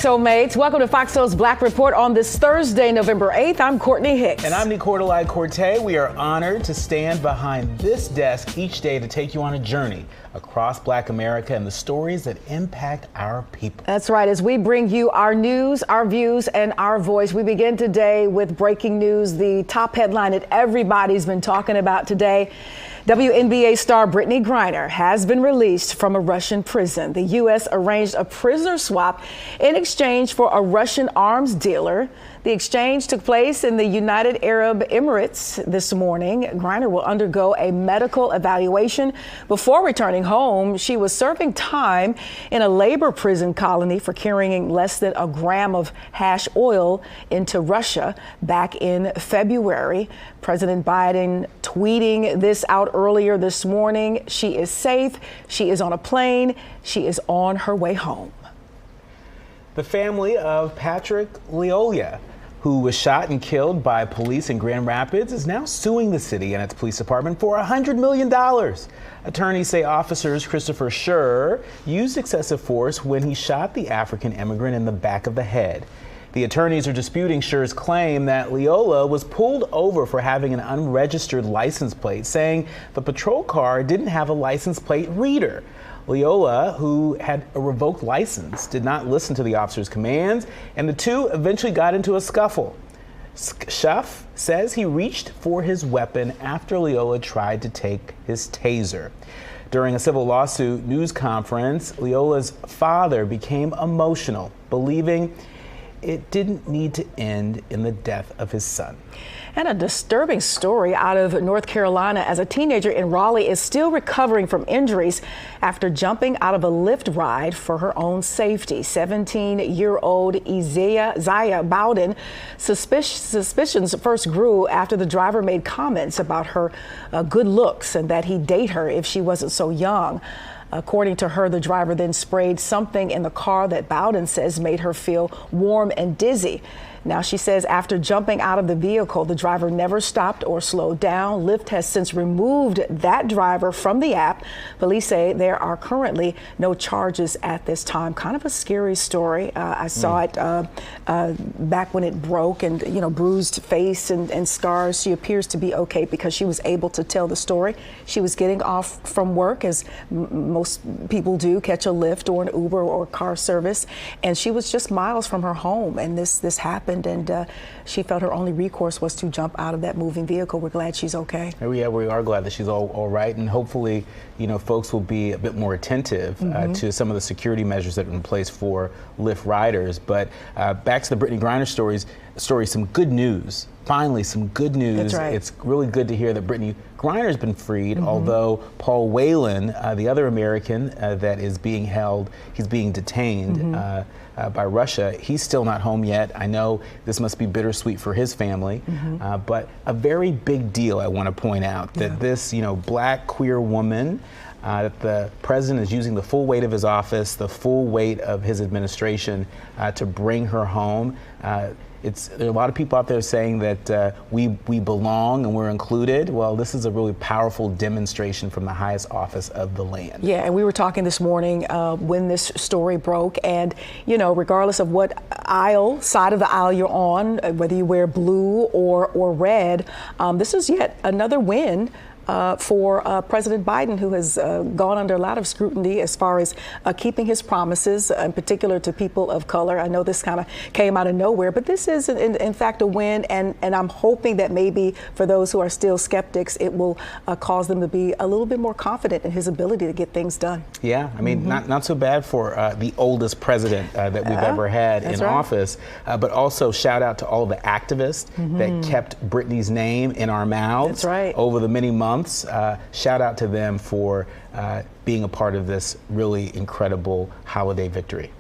Soulmates. Welcome to Fox Soul's Black Report on this Thursday, November 8th. I'm Courtney Hicks. And I'm Nicordelai Corte. We are honored to stand behind this desk each day to take you on a journey across Black America and the stories that impact our people. That's right. As we bring you our news, our views, and our voice, we begin today with breaking news, the top headline that everybody's been talking about today. WNBA star Brittney Griner has been released from a Russian prison. The U.S. arranged a prisoner swap in exchange for a Russian arms dealer. The exchange took place in the United Arab Emirates this morning. Griner will undergo a medical evaluation before returning home. She was serving time in a labor prison colony for carrying less than a gram of hash oil into Russia back in February. President Biden tweeting this out earlier this morning. She is safe. She is on a plane. She is on her way home. The family of Patrick Lyoya, who was shot and killed by police in Grand Rapids, is now suing the city and its police department for $100 million. Attorneys say officers Christopher Schur used excessive force when he shot the African immigrant in the back of the head. The attorneys are disputing Schur's claim that Lyoya was pulled over for having an unregistered license plate, saying the patrol car didn't have a license plate reader. Lyoya, who had a revoked license, did not listen to the officer's commands, and the two eventually got into a scuffle. Schuff says he reached for his weapon after Lyoya tried to take his taser. During a civil lawsuit news conference, Lyoya's father became emotional, believing it didn't need to end in the death of his son. And a disturbing story out of North Carolina as a teenager in Raleigh is still recovering from injuries after jumping out of a Lyft ride for her own safety. 17-year-old Zaya Bowden suspicions first grew after the driver made comments about her good looks and that he'd date her if she wasn't so young. According to her, the driver then sprayed something in the car that Bowden says made her feel warm and dizzy. Now, she says after jumping out of the vehicle, the driver never stopped or slowed down. Lyft has since removed that driver from the app. Police say there are currently no charges at this time. Kind of a scary story. I saw it back when it broke, and, you know, bruised face and scars. She appears to be okay because she was able to tell the story. She was getting off from work, as most people do, catch a Lyft or an Uber or car service, and she was just miles from her home, and this happened. And she felt her only recourse was to jump out of that moving vehicle. We're glad she's okay. Yeah, we are glad that she's all right, and hopefully, you know, folks will be a bit more attentive to some of the security measures that are in place for Lyft riders. But back to the Brittney Griner story, some good news. Finally, some good news. That's right. It's really good to hear that Brittney Griner has been freed, although Paul Whelan, the other American that is being held, he's being detained by Russia. He's still not home yet. I know this must be bittersweet for his family, but a very big deal, I want to point out, that this, you know, black queer woman, that the president is using the full weight of his office, the full weight of his administration to bring her home. There are a lot of people out there saying that we belong and we're included. Well, this is a really powerful demonstration from the highest office of the land. Yeah, and we were talking this morning when this story broke, and, you know, regardless of what side of the aisle you're on, whether you wear blue or red, this is yet another win for President Biden, who has gone under a lot of scrutiny as far as keeping his promises, in particular to people of color. I know this kind of came out of nowhere, but this is in fact a win, and I'm hoping that maybe for those who are still skeptics, it will cause them to be a little bit more confident in his ability to get things done. Yeah, I mean, not so bad for the oldest president that we've ever had in office, but also shout out to all the activists that kept Brittney's name in our mouths over the many months. Shout out to them for being a part of this really incredible holiday victory.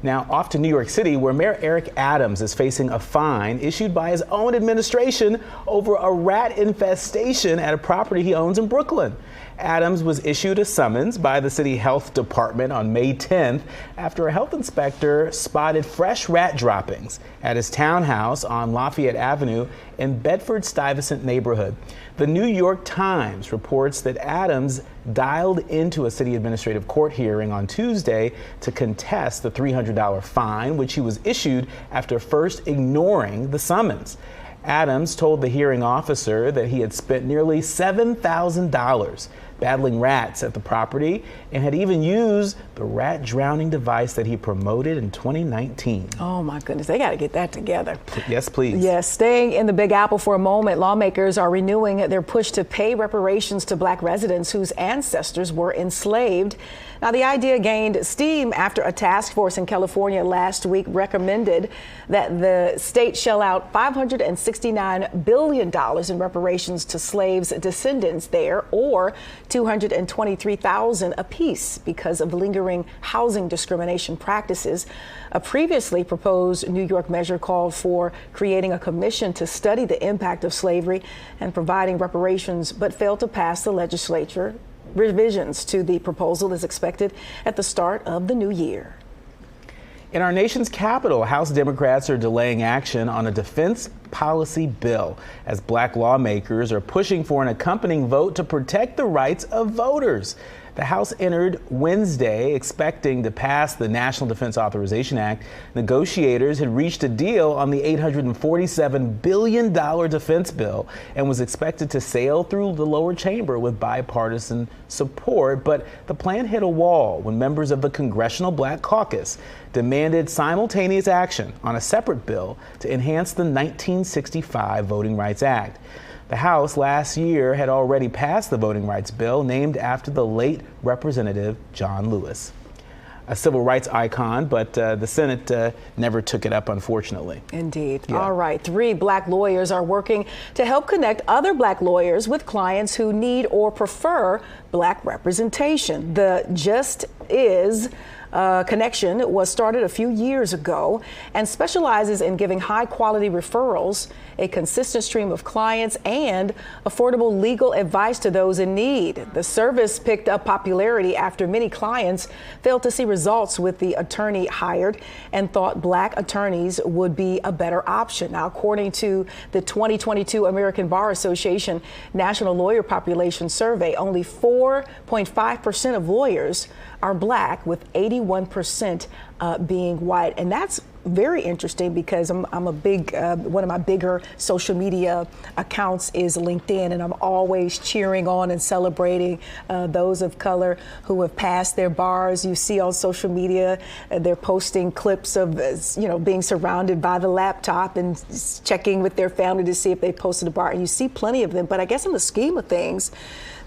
Now, off to New York City, where Mayor Eric Adams is facing a fine issued by his own administration over a rat infestation at a property he owns in Brooklyn. Adams was issued a summons by the city health department on May 10th after a health inspector spotted fresh rat droppings at his townhouse on Lafayette Avenue in Bedford-Stuyvesant neighborhood. The New York Times reports that Adams dialed into a city administrative court hearing on Tuesday to contest the $300 fine, which he was issued after first ignoring the summons. Adams told the hearing officer that he had spent nearly $7,000 battling rats at the property and had even used the rat drowning device that he promoted in 2019. Oh my goodness, they got to get that together. Yes, please. Yes, staying in the Big Apple for a moment, lawmakers are renewing their push to pay reparations to black residents whose ancestors were enslaved. Now, the idea gained steam after a task force in California last week recommended that the state shell out $569 billion in reparations to slaves' descendants there, or $223,000 apiece because of lingering housing discrimination practices. A previously proposed New York measure called for creating a commission to study the impact of slavery and providing reparations, but failed to pass the legislature. Revisions to the proposal is expected at the start of the new year. In our nation's capital, House Democrats are delaying action on a defense policy bill as black lawmakers are pushing for an accompanying vote to protect the rights of voters. The House entered Wednesday expecting to pass the National Defense Authorization Act. Negotiators had reached a deal on the $847 billion defense bill and was expected to sail through the lower chamber with bipartisan support. But the plan hit a wall when members of the Congressional Black Caucus demanded simultaneous action on a separate bill to enhance the 1965 Voting Rights Act. The House last year had already passed the voting rights bill named after the late Representative John Lewis, a civil rights icon, but the Senate never took it up, unfortunately. Indeed. Yeah. All right. 3 black lawyers are working to help connect other black lawyers with clients who need or prefer black representation. The Just Is connection was started a few years ago and specializes in giving high quality referrals, a consistent stream of clients, and affordable legal advice to those in need. The service picked up popularity after many clients failed to see results with the attorney hired and thought black attorneys would be a better option. Now, according to the 2022 American Bar Association National Lawyer Population Survey, only 4.5% of lawyers are black, with 81% being white. And that's very interesting because I'm a big, one of my bigger social media accounts is LinkedIn, and I'm always cheering on and celebrating those of color who have passed their bars. You see on social media, they're posting clips of, being surrounded by the laptop and checking with their family to see if they posted a bar. And you see plenty of them. But I guess in the scheme of things,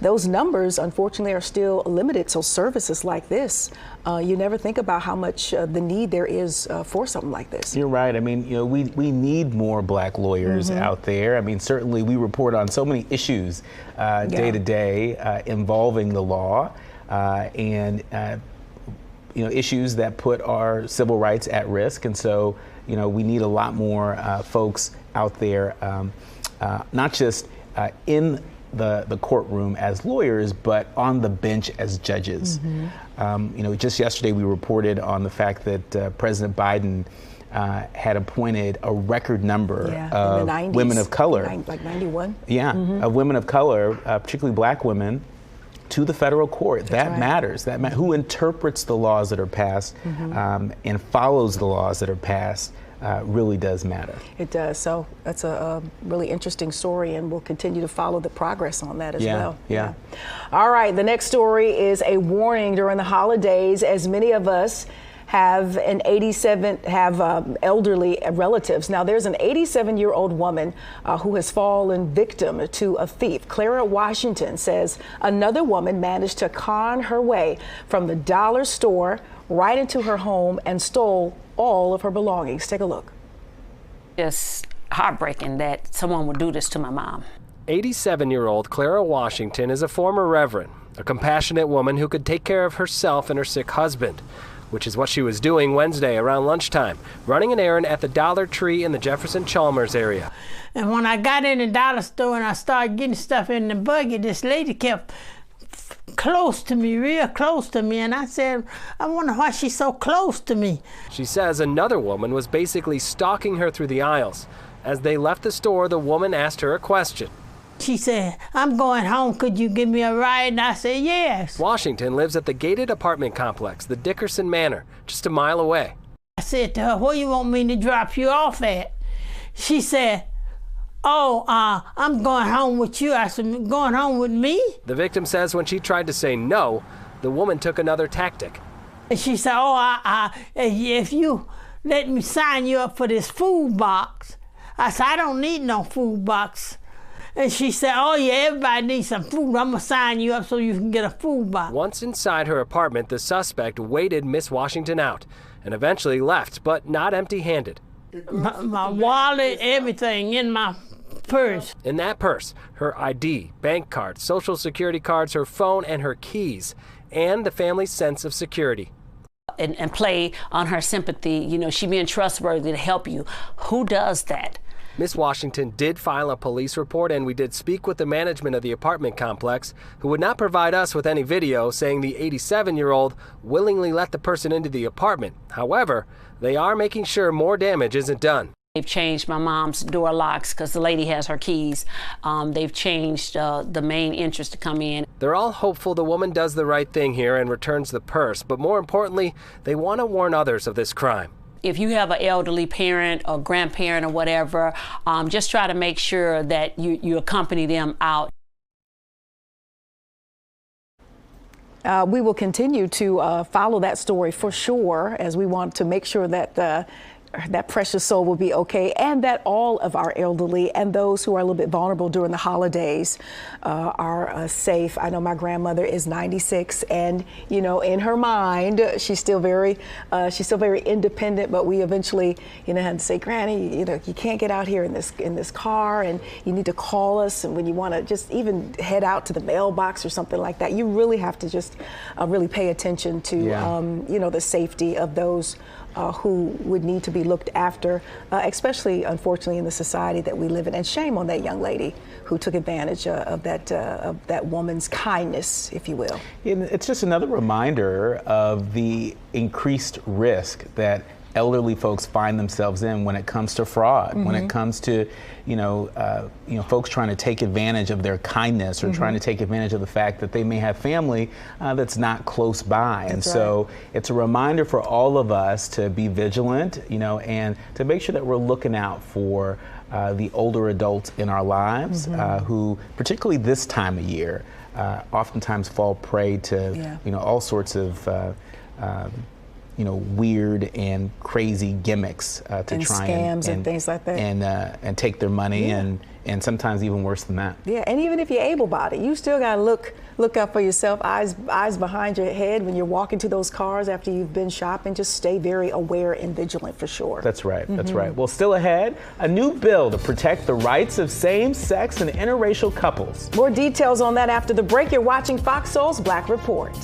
those numbers, unfortunately, are still limited. So services like this, you never think about how much the need there is for something like this. You're right. I mean, we need more black lawyers out there. I mean, certainly we report on so many issues day to day involving the law and issues that put our civil rights at risk. And so, we need a lot more folks out there, not just in the courtroom as lawyers, but on the bench as judges. Just yesterday we reported on the fact that President Biden had appointed a record number of women of color. Like 91? Yeah, of women of color, particularly black women, to the federal court. That matters. Who interprets the laws that are passed and follows the laws that are passed really does matter. It does. So that's a really interesting story, and we'll continue to follow the progress on that as well. Yeah. All right. The next story is a warning during the holidays, as many of us have elderly relatives. Now, there's an 87-year-old woman who has fallen victim to a thief. Clara Washington says another woman managed to con her way from the dollar store right into her home and stole all of her belongings. Take a look. It's heartbreaking that someone would do this to my mom. 87-year-old Clara Washington is a former reverend, a compassionate woman who could take care of herself and her sick husband, which is what she was doing Wednesday around lunchtime, running an errand at the Dollar Tree in the Jefferson-Chalmers area. And when I got in the dollar store and I started getting stuff in the buggy, this lady kept close to me, real close to me. And I said, I wonder why she's so close to me. She says another woman was basically stalking her through the aisles. As they left the store, the woman asked her a question. She said, I'm going home. Could you give me a ride? And I said, yes. Washington lives at the gated apartment complex, the Dickerson Manor, just a mile away. I said to her, where you want me to drop you off at? She said, oh, I'm going home with you. I said, going home with me? The victim says when she tried to say no, the woman took another tactic. And she said, oh, if you let me sign you up for this food box. I said, I don't need no food box. And she said, oh yeah, everybody needs some food. I'm gonna sign you up so you can get a food box. Once inside her apartment, the suspect waited Miss Washington out and eventually left, but not empty-handed. My wallet, everything in my purse. In that purse, her ID, bank card, social security cards, her phone, and her keys, and the family's sense of security. And play on her sympathy, you know, she being trustworthy to help you. Who does that? Miss Washington did file a police report, and we did speak with the management of the apartment complex, who would not provide us with any video, saying the 87-year-old willingly let the person into the apartment. However, they are making sure more damage isn't done. They've changed my mom's door locks because the lady has her keys. They've changed the main entrance to come in. They're all hopeful the woman does the right thing here and returns the purse, but more importantly, they want to warn others of this crime. If you have an elderly parent or grandparent or whatever, just try to make sure that you accompany them out. We will continue to follow that story for sure, as we want to make sure that that precious soul will be okay, and that all of our elderly and those who are a little bit vulnerable during the holidays are safe. I know my grandmother is 96, and you know, in her mind, she's still very independent. But we eventually, you know, had to say, Granny, you know, you can't get out here in this car, and you need to call us. And when you want to just even head out to the mailbox or something like that, you really have to just really pay attention to you know, the safety of those who would need to be looked after, especially, unfortunately, in the society that we live in. And shame on that young lady who took advantage of that woman's kindness, if you will. It's just another reminder of the increased risk that elderly folks find themselves in when it comes to fraud, when it comes to, folks trying to take advantage of their kindness, or trying to take advantage of the fact that they may have family that's not close by. And so it's a reminder for all of us to be vigilant, and to make sure that we're looking out for the older adults in our lives who, particularly this time of year, oftentimes fall prey to, all sorts of weird and crazy gimmicks to and try scams and things like that, and take their money, and sometimes even worse than that. Yeah, and even if you're able-bodied, you still gotta look out for yourself. Eyes behind your head when you're walking to those cars after you've been shopping. Just stay very aware and vigilant for sure. That's right. That's right. Well, still ahead, a new bill to protect the rights of same-sex and interracial couples. More details on that after the break. You're watching Fox Soul's Black Report.